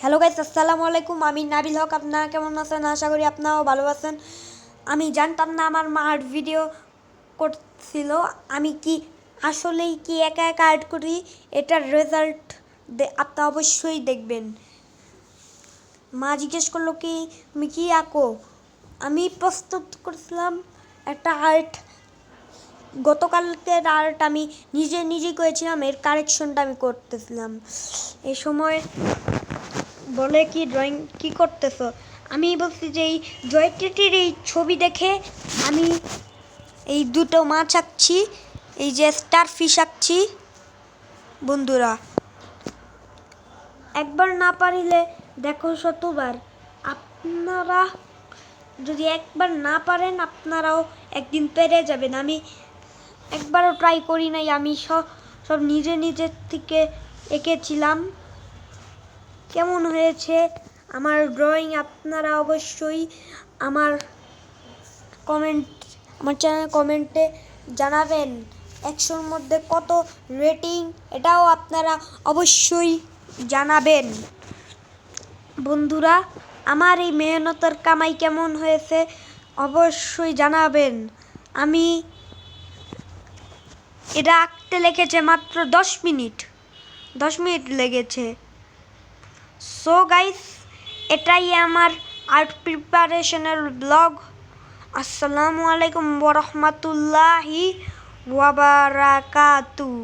Hello guys, আসসালামু আলাইকুম। আমি নাবিল হক। আপনারা কেমন আছেন? আশা করি আপনারাও ভালো আছেন। আমি জানতাম না আমার মা আর্ট ভিডিও করছিল। আমি কি আসলেই কি একা একা আর্ট করি? এটার রেজাল্ট আপনারা অবশ্যই দেখবেন। মা জিজ্ঞেস করলো কি তুমি কি আঁকো? আমি প্রস্তুত করেছিলাম একটা আর্ট। গতকালকের আর্ট আমি নিজেই করেছিলাম, এর কারেকশনটা আমি করতেছিলাম। এই সময় বলে কি ড্রয়িং কি করতেছো? আমি বলছি যে এই জয়টিটির এই ছবি দেখে আমি এই দুটো মাছ আঁকছি, এই যে স্টার ফিশ আঁকছি। বন্ধুরা, একবার না পারিলে দেখো শতবার। আপনারা যদি একবার না পারেন আপনারাও একদিন পেরে যাবেন। আমি একবারও ট্রাই করি নাই, আমি সব নিজের থেকে এঁকেছিলাম। কেমন হয়েছে আমার ড্রয়িং আপনারা অবশ্যই আমার চ্যানেল কমেন্টে জানাবেন। 100-র মধ্যে কত রেটিং এটাও আপনারা অবশ্যই জানাবেন। বন্ধুরা, আমার এই মেহনতের কামাই কেমন হয়েছে অবশ্যই জানাবেন। আমি এটা আঁকতে লেগেছে মাত্র 10 মিনিট লেগেছে। সো গাইস, এটাই আমার আর্ট প্রিপারেশনের ব্লগ। আসসালামু আলাইকুম ওয়া রাহমাতুল্লাহি ওয়া বারাকাতুহু।